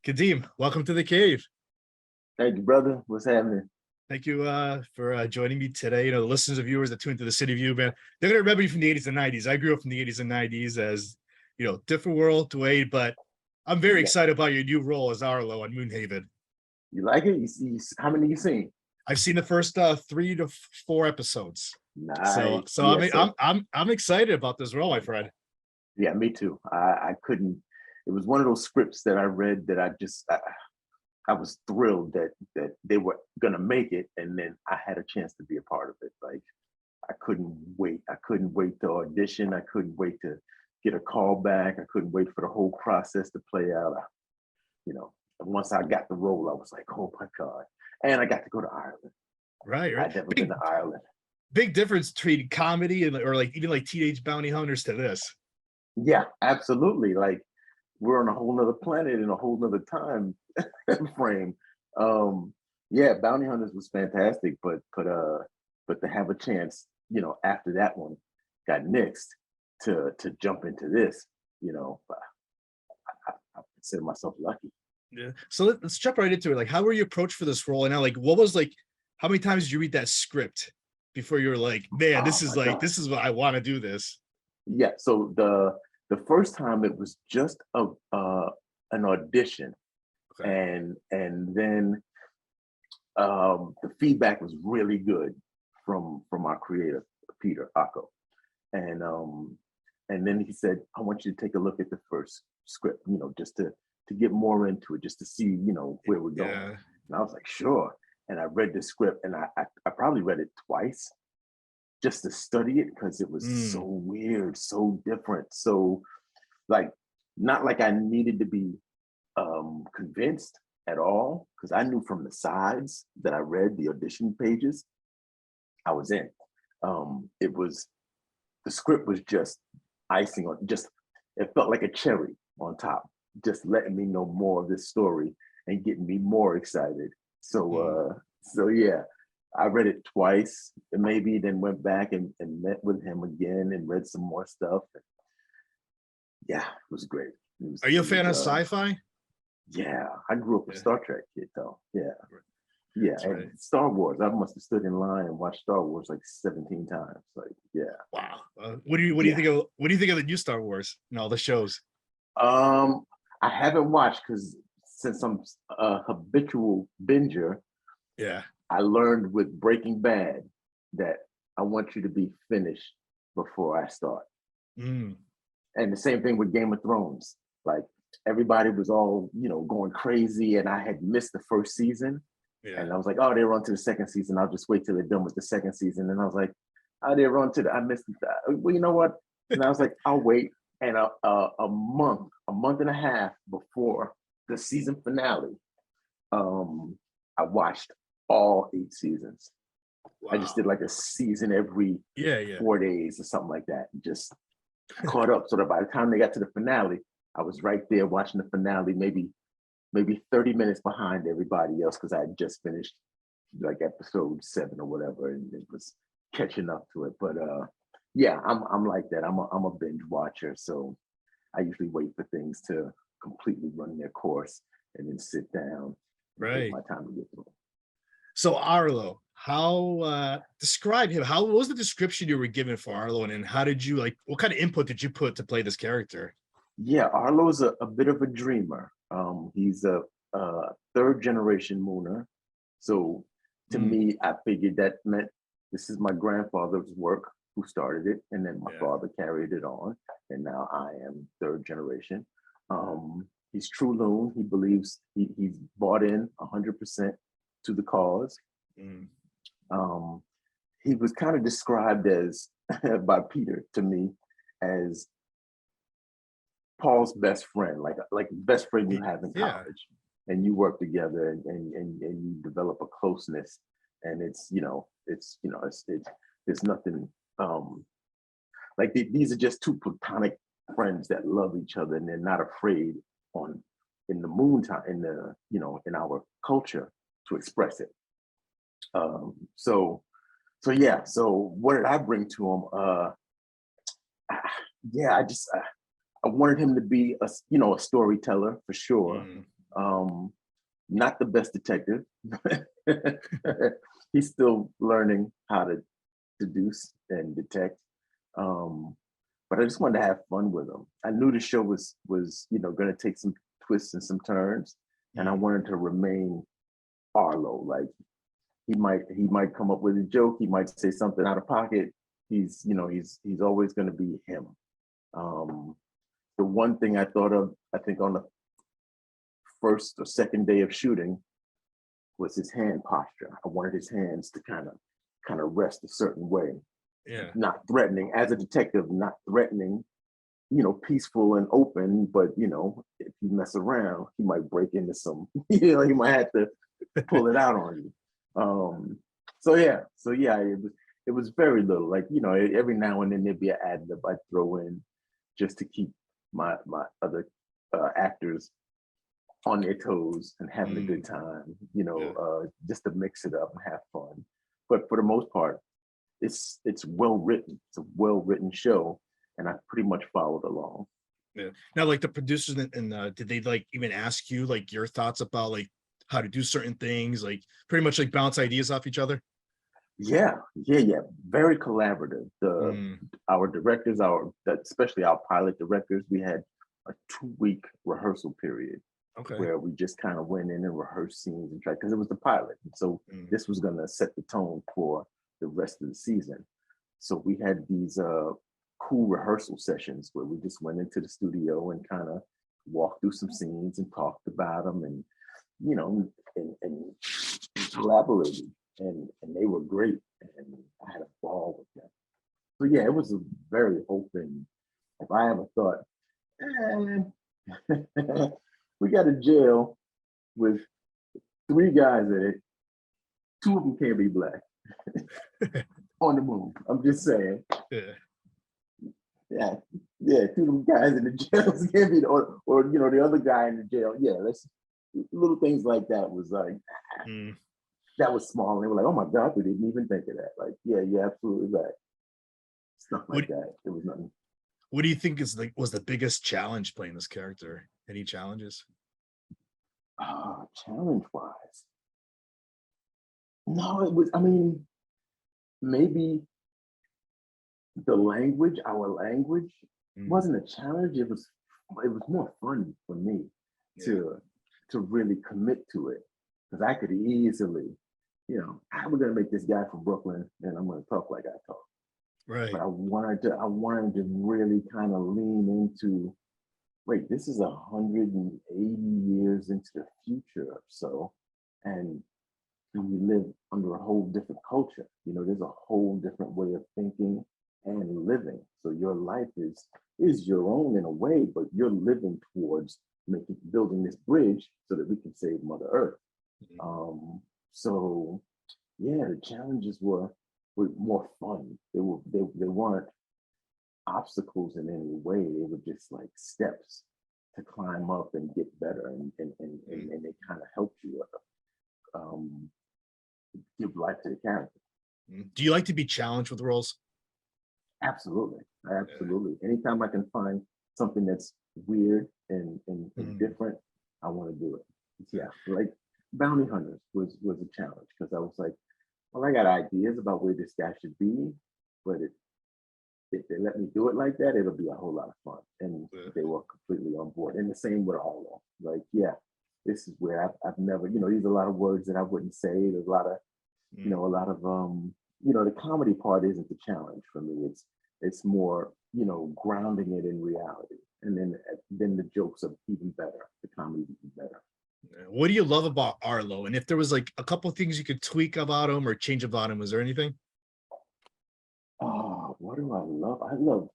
Kadeem, welcome to the cave. Thank you, brother. What's happening? Thank you for joining me today. You know, the listeners and viewers that tune to the City View, man, they're gonna remember you from the 80s and 90s. I grew up from the 80s and 90s as different world, Dwayne, but I'm very Yeah. excited about your new role as Arlo on Moonhaven. You like it? You see how many you seen? I've seen the first 3 to 4 episodes. So Nice. so Yeah, I mean I'm excited about this role, my friend. yeah, me too. I couldn't. It was one of those scripts that I read that I was thrilled that they were gonna make it, and then I had a chance to be a part of it. Like I couldn't wait. I couldn't wait to audition. I couldn't wait to get a call back. I couldn't wait for the whole process to play out. And once I got the role, I was like, oh my God. And I got to go to Ireland. Right. I'd never been to Ireland. Big difference between comedy and or like even like Teenage Bounty Hunters to this. Yeah, absolutely. Like we're on a whole nother planet in a whole nother time frame. Yeah, Bounty Hunters was fantastic, but to have a chance, after that one got nixed to jump into this, I consider myself lucky. Yeah. So let's jump right into it. Like, how were you approached for this role? And now, like, what was like, how many times did you read that script before you were like, man, this Oh is my like, God. this is what I want to do this? Yeah. So the first time it was just an audition, Okay. and then the feedback was really good from our creator Peter Akko, and then he said, I want you to take a look at the first script, just to get more into it, just to see, where we're going. Yeah. And I was like, sure. And I read the script, and I probably read it twice just to study it because it was so weird, so different, so like not like I needed to be convinced at all, because I knew from the sides that I read the audition pages, I was in. It was the script was just icing on, just it felt like a cherry on top, just letting me know more of this story and getting me more excited. So yeah, I read it twice and maybe then went back and met with him again and read some more stuff. Yeah, it was great. Are you a fan of sci-fi? Yeah, I grew up a Star Trek kid though. Yeah. Yeah, That's and right. Star Wars. I must have stood in line and watched Star Wars like 17 times. Like, yeah. Wow. What do you think of the new Star Wars and all the shows? Um, I haven't watched because since I'm a habitual binger, Yeah. I learned with Breaking Bad that I want you to be finished before I start. Mm. And the same thing with Game of Thrones. Like everybody was all, going crazy, and I had missed the first season. Yeah. And I was like, oh, they're on to the second season. I'll just wait till they're done with the second season. And I was like, oh, they're on to I missed it. Well, you know what? And I was like, I'll wait. And a month and a half before the season finale, I watched all 8 seasons. Wow. I just did like a season every 4 days or something like that. Just caught up so that by the time they got to the finale, I was right there watching the finale, maybe 30 minutes behind everybody else because I had just finished like episode 7 or whatever, and it was catching up to it. But yeah, I'm like that. I'm a binge watcher, so I usually wait for things to completely run their course and then sit down and take my time to get through. So Arlo, how describe him? What was the description you were given for Arlo, and how did you what kind of input did you put to play this character? Yeah, Arlo's a bit of a dreamer. He's a third generation Mooner. So to me, I figured that meant this is my grandfather's work who started it, and then my father carried it on, and now I am third generation. He's true loon. He believes he's bought in 100% to the cause. He was kind of described as by Peter to me as Paul's best friend, like best friend you have in college, and you work together and you develop a closeness, and it's there's nothing like these are just two platonic friends that love each other, and they're not afraid in the moon time in our culture to express it. So yeah. So what did I bring to him? I wanted him to be a storyteller for sure. Not the best detective. He's still learning how to deduce and detect. But I just wanted to have fun with him. I knew the show was going to take some twists and some turns, and I wanted to remain Arlo. Like he might come up with a joke, he might say something out of pocket. He's always going to be him. The one thing I thought of, I think on the first or second day of shooting, was his hand posture. I wanted his hands to kind of rest a certain way. Yeah. Not threatening, as a detective, not threatening, peaceful and open, but if you mess around, he might break into some, he might have to pull it out on you. So yeah, it was very little. Like, every now and then there'd be an ad lib I'd throw in just to keep my other actors on their toes and having a good time, just to mix it up and have fun. But for the most part, it's well written. It's a well written show, and I pretty much followed along. Yeah. Now, like the producers and did they like even ask you like your thoughts about like how to do certain things, like pretty much like bounce ideas off each other? Yeah. Very collaborative. Our directors, especially our pilot directors, we had a 2-week rehearsal period. Okay. Where we just kind of went in and rehearsed scenes and tried, because it was the pilot. And so this was going to set the tone for the rest of the season. So we had these cool rehearsal sessions where we just went into the studio and kind of walked through some scenes and talked about them and, and collaborated. And they were great. And I had a ball with them. So yeah, it was a very open. If I ever thought, we got a jail with 3 guys in it. 2 of them can't be black. On the move. I'm just saying. Yeah. 2 of them guys in the jail can't be, or the other guy in the jail. Yeah, that's little things like that was like, that was small. And they were like, oh my God, we didn't even think of that. Like, yeah, you're absolutely right. Stuff like that. It was nothing. What do you think was the biggest challenge playing this character? Any challenges? Challenge-wise. No, it was, maybe our language wasn't a challenge. It was more fun for me to really commit to it. Because I could easily, we're gonna make this guy from Brooklyn and I'm gonna talk like I talk. Right. But I wanted to really kind of lean into, wait, this is 180 years into the future or so, and we live under a whole different culture. There's a whole different way of thinking and living. So your life is your own in a way, but you're living towards building this bridge so that we can save Mother Earth. So yeah, the challenges were more fun. They weren't obstacles in any way. They were just like steps to climb up and get better, and they kind of helped you give life to the character. Do you like to be challenged with roles? Absolutely. Anytime I can find something that's weird and different, I want to do it. Yeah, like Bounty Hunters was a challenge, because I was like, well, I got ideas about where this guy should be, but if they let me do it like that, it'll be a whole lot of fun. And they were completely on board. And the same with Arlo. Like, yeah, this is where I've never, there's a lot of words that I wouldn't say. There's a lot of, the comedy part isn't the challenge for me. It's more, grounding it in reality. And then the jokes are even better. The comedy is even better. What do you love about Arlo? And if there was like a couple of things you could tweak about him or change about him, was there anything? Oh, what do I love? I love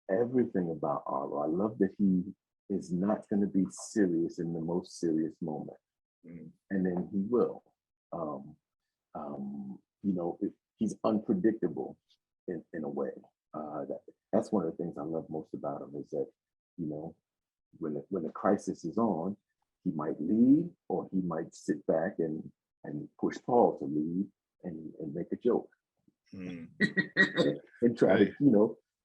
everything about Arlo. I love that he is not going to be serious in the most serious moment. And then he will. He's unpredictable in a way. That's one of the things I love most about him, is that, when the crisis is on, he might lead, or he might sit back and push Paul to lead and make a joke. And try to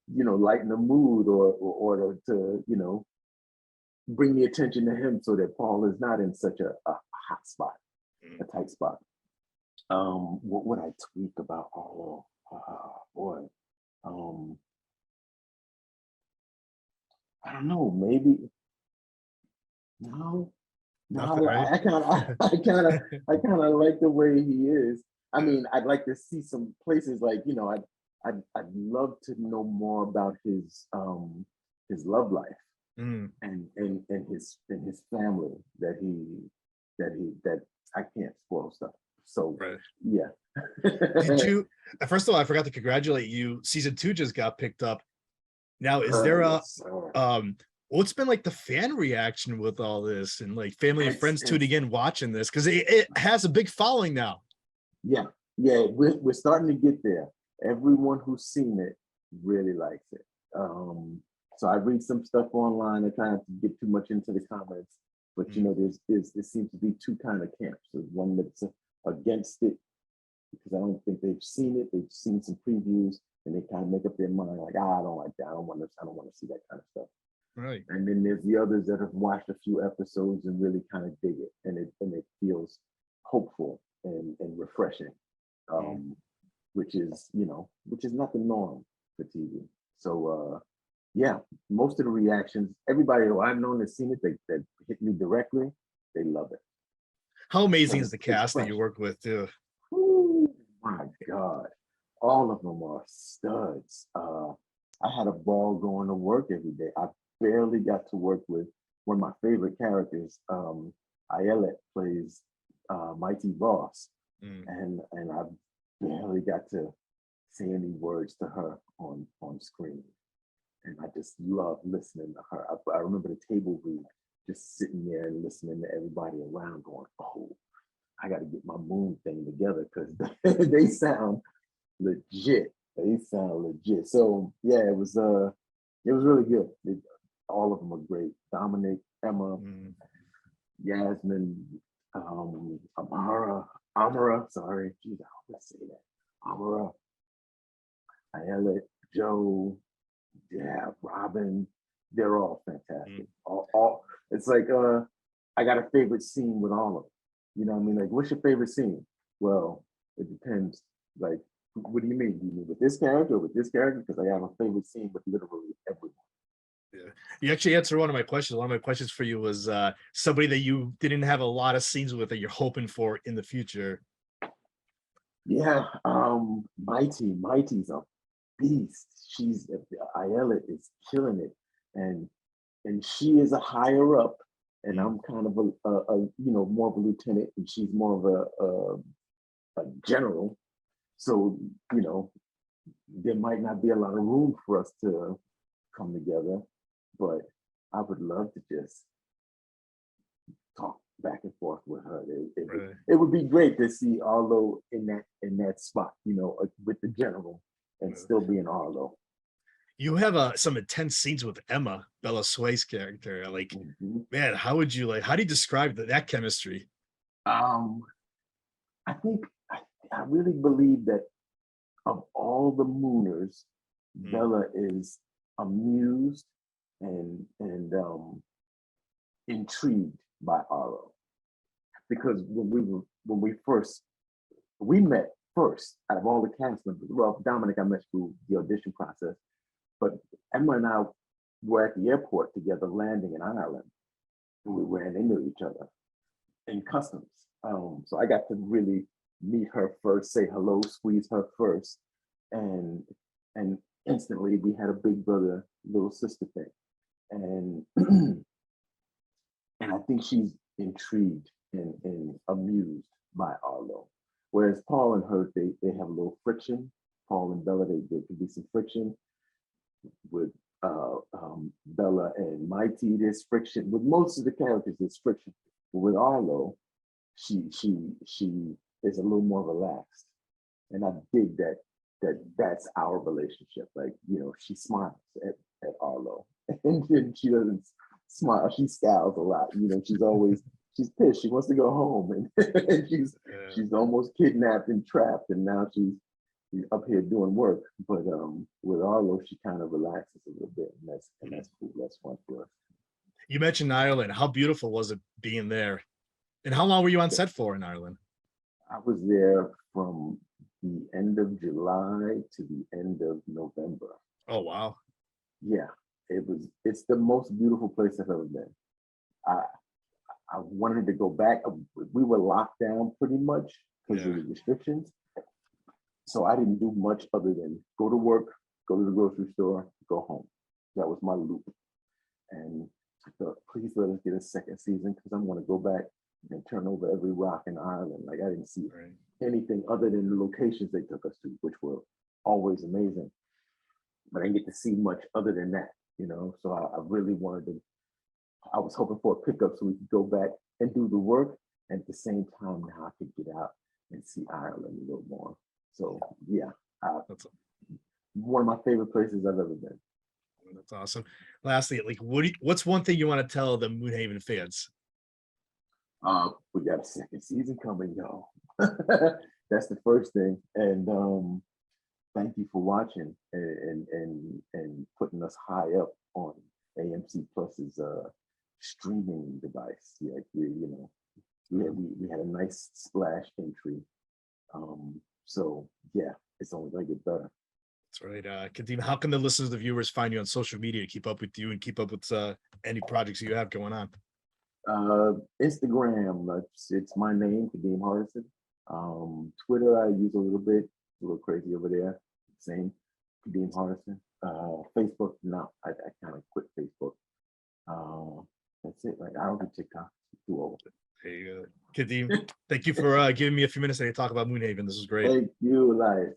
lighten the mood or to bring the attention to him so that Paul is not in such a hot spot, a tight spot. What would I tweak about Arlo? Boy, I don't know. Maybe no. Nothing, right? I kind of like the way he is. I mean, I'd like to see some places like, you know, I'd love to know more about his love life and his family that I can't spoil stuff. So Right. yeah. Did you? First of all, I forgot to congratulate you. Season 2 just got picked up. Now, is there a what's been like the fan reaction with all this, and like family and friends tuning in watching this, because it has a big following now? Yeah, we're starting to get there. Everyone who's seen it really likes it. So I read some stuff online. I try not to get too much into the comments, but you know, there seems to be two kind of camps. There's one that's against it because I don't think they've seen it. They've seen some previews and they kind of make up their mind like, I don't like that. I don't want to see that kind of stuff. Right. And then there's the others that have watched a few episodes and really kind of dig it, and it feels hopeful and refreshing, which is not the norm for TV. So yeah, most of the reactions, everybody who I've known that's seen it, that hit me directly, they love it. How amazing is the cast that you work with too? Oh my God, all of them are studs. I had a ball going to work every day. I barely got to work with one of my favorite characters. Elias plays Mighty Boss, and I barely got to say any words to her on screen, and I just love listening to her. I remember the table read, just sitting there and listening to everybody around, going, "Oh, I got to get my moon thing together because they sound legit. They sound legit." So yeah, it was really good. All of them are great. Dominic, Emma, Yasmin, Amara, sorry, geez, I always say that. Amara, Ayala, Joe, yeah, Robin, they're all fantastic. All it's like I got a favorite scene with all of them. You know what I mean? Like, what's your favorite scene? Well, it depends. Like, what do you mean? Do you mean with this character or with this character? Because I have a favorite scene with literally everyone. Yeah. You actually answered one of my questions. One of my questions for you was somebody that you didn't have a lot of scenes with that you're hoping for in the future. Yeah, Mighty's a beast. Ayala is killing it, and she is a higher up, and I'm kind of a more of a lieutenant, and she's more of a general. So there might not be a lot of room for us to come together, but I would love to just talk back and forth with her. It would be great to see Arlo in that spot, with the general, and still be in Arlo. You have some intense scenes with Emma, Bella Sway's character. Like, man, how do you describe that chemistry? I think I really believe that of all the Mooners, Bella is amused and intrigued by Arlo, because when we met first out of all the cast members. Well, Dominic I met through the audition process, but Emma and I were at the airport together, landing in Ireland, and we ran into each other in customs. So I got to really meet her first, say hello, squeeze her first, and instantly we had a big brother, little sister thing, and and I think she's intrigued and amused by Arlo. Whereas Paul and her, they have a little friction. Paul and Bella, there could be some friction. With Bella and Mighty, there's friction. With most of the characters, there's friction. But with Arlo, she is a little more relaxed, and I dig that's our relationship. Like, she smiles at Arlo, and then she doesn't smile. She scowls a lot. She's pissed. She wants to go home, and she's almost kidnapped and trapped, and now she's up here doing work. But with Arlo, she kind of relaxes a little bit, and that's cool. That's fun for us. You mentioned Ireland. How beautiful was it being there? And how long were you on set for in Ireland? I was there from the end of July to the end of November. Oh wow. Yeah, it's the most beautiful place I've ever been. I I wanted to go back. We were locked down pretty much because of the restrictions. So I didn't do much other than go to work, go to the grocery store, go home. That was my loop. And I thought, please let us get a second season because I'm going to go back and turn over every rock in Ireland. Like I didn't see anything other than the locations they took us to, which were always amazing. But I didn't get to see much other than that, you know. So I really wanted to. I was hoping for a pickup so we could go back and do the work. And at the same time, now I could get out and see Ireland a little more. So yeah, that's one of my favorite places I've ever been. That's awesome. Lastly, like, what's one thing you want to tell the Moonhaven fans? We got a second season coming, y'all. That's the first thing. And thank you for watching and putting us high up on AMC Plus's streaming device. Yeah, we had a nice splash entry. So yeah, it's only gonna get better. That's right. Kadeem, how can the listeners, the viewers find you on social media to keep up with you and keep up with any projects you have going on? Instagram, it's my name, Kadeem Hardison. Twitter, I use a little bit, a little crazy over there. Same, Kadeem Hardison. Facebook, no, I kind of quit Facebook. That's it. Like I don't do TikTok. It's too old. There you go. Kadeem, thank you for giving me a few minutes to talk about Moonhaven. This was great. Thank you, Elias.